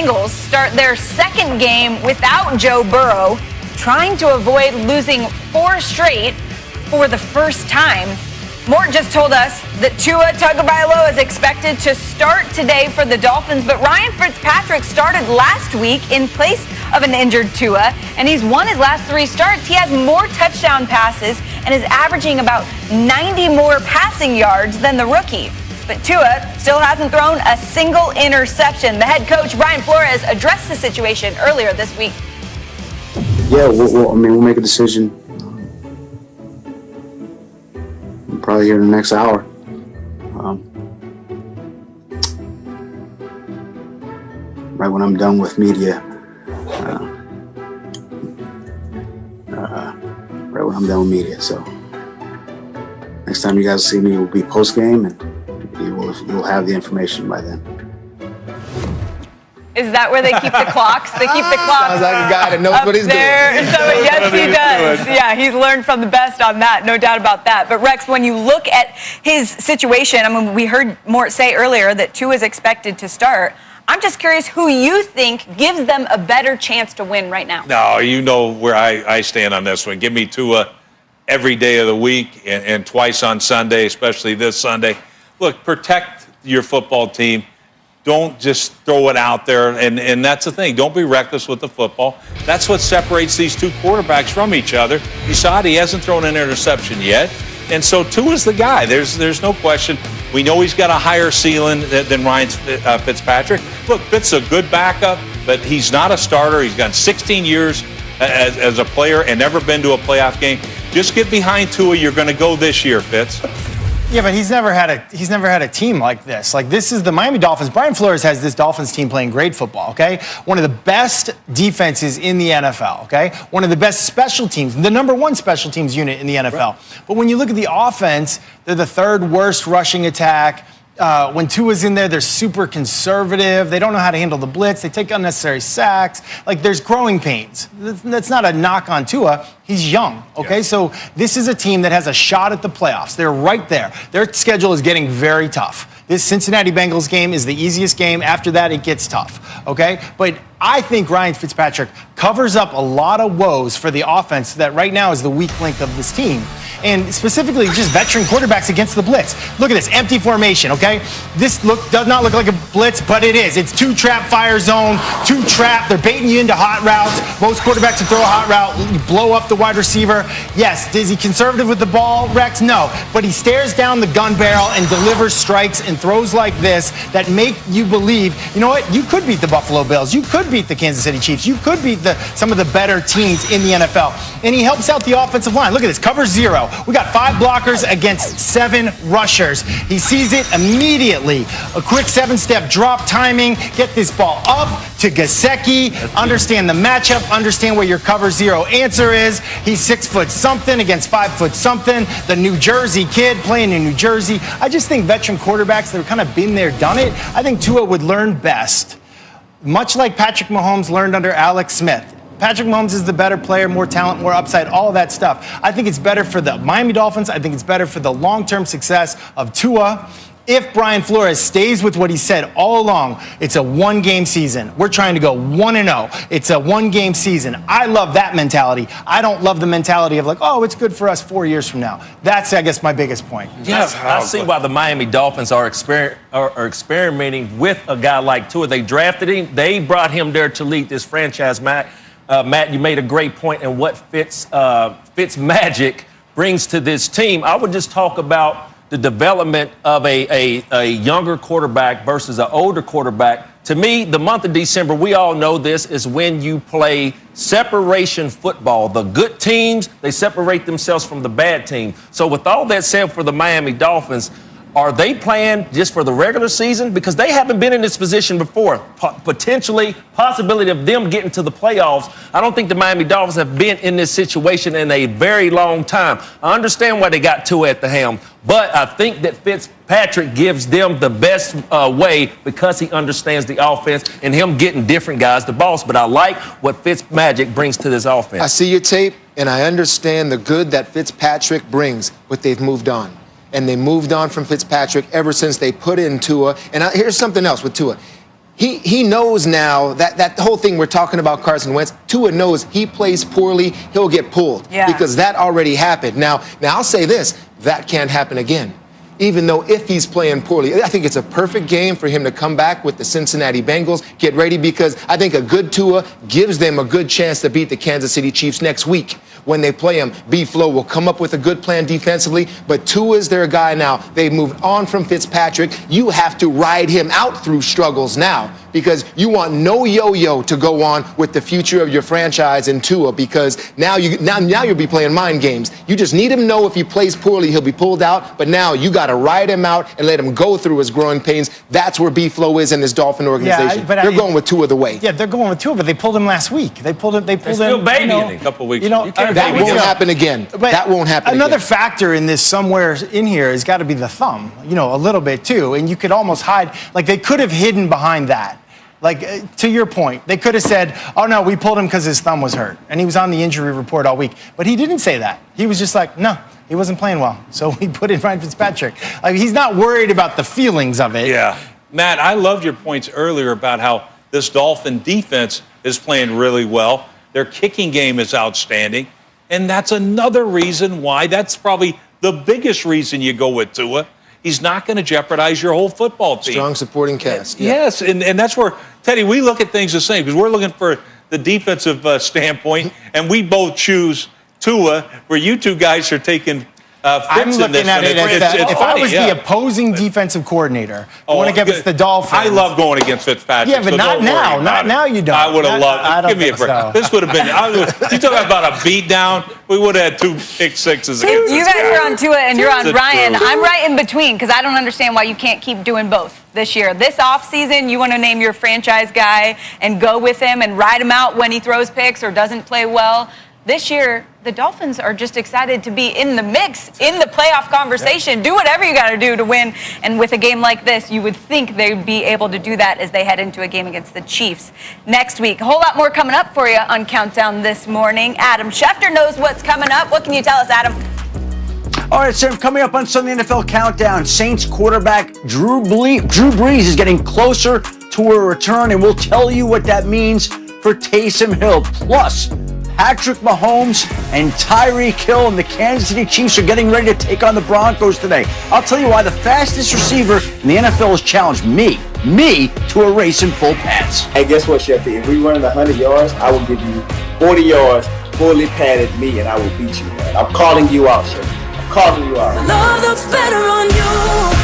Bengals start their second game without Joe Burrow, trying to avoid losing 4 straight for the first time. Mort just told us that Tua Tagovailoa is expected to start today for the Dolphins, but Ryan Fitzpatrick started last week in place of an injured Tua, and he's won his last 3 starts. He has more touchdown passes and is averaging about 90 more passing yards than the rookie. But Tua still hasn't thrown a single interception. The head coach, Brian Flores, addressed the situation earlier this week. Yeah, we'll make a decision probably here in the next hour. Right when I'm done with media. Right when I'm done with media. So next time you guys see me will be post game, and you'll have the information by then. Is that where they keep the clocks? They keep the clocks. Sounds like a guy that knows what he's doing. So yes, he does. Yeah, he's learned from the best on that, no doubt about that. But Rex, when you look at his situation, I mean, we heard Mort say earlier that Tua is expected to start. I'm just curious who you think gives them a better chance to win right now. No, you know where I stand on this one. Give me Tua every day of the week and twice on Sunday, especially this Sunday. Look, protect your football team. Don't just throw it out there, and that's the thing. Don't be reckless with the football. That's what separates these 2 quarterbacks from each other. You saw it, he hasn't thrown an interception yet, and so Tua's the guy. There's no question. We know he's got a higher ceiling than Ryan Fitzpatrick. Look, Fitz is a good backup, but he's not a starter. He's got 16 years as a player and never been to a playoff game. Just get behind Tua. You're going to go this year, Fitz. Yeah, but he's never had a team like this. Like, this is the Miami Dolphins. Brian Flores has this Dolphins team playing great football, okay? One of the best defenses in the NFL, okay? One of the best special teams, the #1 special teams unit in the NFL. Right. But when you look at the offense, they're the 3rd worst rushing attack. When Tua's in there, they're super conservative. They don't know how to handle the blitz. They take unnecessary sacks. Like, there's growing pains. That's not a knock on Tua. He's young, okay? Yes. So this is a team that has a shot at the playoffs. They're right there. Their schedule is getting very tough. This Cincinnati Bengals game is the easiest game. After that, it gets tough, okay? But I think Ryan Fitzpatrick covers up a lot of woes for the offense that right now is the weak link of this team. And specifically, just veteran quarterbacks against the blitz. Look at this, empty formation, okay? This does not look like a blitz, but it is. It's 2-trap fire zone, 2-trap. They're baiting you into hot routes. Most quarterbacks will throw a hot route, you blow up the wide receiver. Yes, is he conservative with the ball, Rex? No. But he stares down the gun barrel and delivers strikes and throws like this that make you believe, you know what? You could beat the Buffalo Bills. You could beat the Kansas City Chiefs. You could beat some of the better teams in the NFL. And he helps out the offensive line. Look at this, cover 0. We got 5 blockers against 7 rushers. He sees it immediately. A quick 7-step drop timing. Get this ball up to Gesicki. Understand the matchup. Understand where your cover 0 answer is. He's 6 foot something against 5 foot something. The New Jersey kid playing in New Jersey. I just think veteran quarterbacks that have kind of been there, done it. I think Tua would learn best. Much like Patrick Mahomes learned under Alex Smith. Patrick Mahomes is the better player, more talent, more upside, all of that stuff. I think it's better for the Miami Dolphins. I think it's better for the long-term success of Tua. If Brian Flores stays with what he said all along, it's a 1-game season. We're trying to go 1-0. It's a 1-game season. I love that mentality. I don't love the mentality of like, oh, it's good for us 4 years from now. That's, I guess, my biggest point. Yes, I see why the Miami Dolphins are experimenting with a guy like Tua. They drafted him. They brought him there to lead this franchise, Matt. Matt, you made a great point in what Fitz magic brings to this team. I would just talk about the development of a younger quarterback versus an older quarterback. To me, the month of December, we all know this, is when you play separation football. The good teams, they separate themselves from the bad team. So with all that said for the Miami Dolphins, are they playing just for the regular season? Because they haven't been in this position before. Possibility of them getting to the playoffs. I don't think the Miami Dolphins have been in this situation in a very long time. I understand why they got Tua at the helm, but I think that Fitzpatrick gives them the best way because he understands the offense and him getting different guys the balls. But I like what Fitzmagic brings to this offense. I see your tape, and I understand the good that Fitzpatrick brings, but they've moved on. And they moved on from Fitzpatrick ever since they put in Tua. And here's something else with Tua. he knows now that whole thing we're talking about Carson Wentz, Tua knows he plays poorly, he'll get pulled. Yeah. Because that already happened. Now I'll say this, that can't happen again. Even though if he's playing poorly, I think it's a perfect game for him to come back with the Cincinnati Bengals, get ready, because I think a good Tua gives them a good chance to beat the Kansas City Chiefs next week when they play him. B-Flow will come up with a good plan defensively, but Tua's their guy now. They've moved on from Fitzpatrick. You have to ride him out through struggles now, because you want no yo-yo to go on with the future of your franchise in Tua, because now you'll be playing mind games. You just need him to know if he plays poorly, he'll be pulled out, but now you got to ride him out and let him go through his growing pains. That's where B-Flow is in this Dolphin organization. But they're going with Tua the way. Yeah, they're going with Tua, but they pulled him last week. They pulled him. They're still babying him. A couple weeks. That won't happen again. That won't happen Another again. factor in this somewhere in here has got to be the thumb, a little bit too. And you could almost hide, like they could have hidden behind that. Like, to your point, they could have said, oh, no, we pulled him because his thumb was hurt. And he was on the injury report all week. But he didn't say that. He was just like, no, he wasn't playing well. So we put in Ryan Fitzpatrick. Like, he's not worried about the feelings of it. Yeah. Matt, I loved your points earlier about how this Dolphin defense is playing really well. Their kicking game is outstanding. And that's another reason why, that's probably the biggest reason you go with Tua. He's not going to jeopardize your whole football team. Strong supporting cast. Yeah. Yes, and that's where, Teddy, we look at things the same, because we're looking for the defensive standpoint, and we both choose Tua, where you two guys are taking I'm Fitz looking in this. at it as that if I was the opposing defensive coordinator going against the Dolphins. I love going against Fitzpatrick. Yeah, but so not now. Not now you don't. I would have loved it. Give me a break. So. This would have been, you talking about a beatdown, we would have had 2 pick sixes. If you guys are on Tua and you're on That's Ryan, true. I'm right in between, because I don't understand why you can't keep doing both this year. This offseason, you want to name your franchise guy and go with him and ride him out when he throws picks or doesn't play well. This year, the Dolphins are just excited to be in the mix, in the playoff conversation. Yeah. Do whatever you got to do to win. And with a game like this, you would think they'd be able to do that as they head into a game against the Chiefs next week. A whole lot more coming up for you on Countdown this morning. Adam Schefter knows what's coming up. What can you tell us, Adam? All right, Sam, coming up on Sunday NFL Countdown, Saints quarterback Drew Brees is getting closer to a return, and we'll tell you what that means for Taysom Hill. Plus, Patrick Mahomes and Tyreek Hill and the Kansas City Chiefs are getting ready to take on the Broncos today. I'll tell you why the fastest receiver in the NFL has challenged me to a race in full pads. Hey, guess what, Shefty? If we run 100 yards, I will give you 40 yards, fully padded me, and I will beat you, man. I'm calling you out, Shefty. I'm calling you out. Love looks better on you.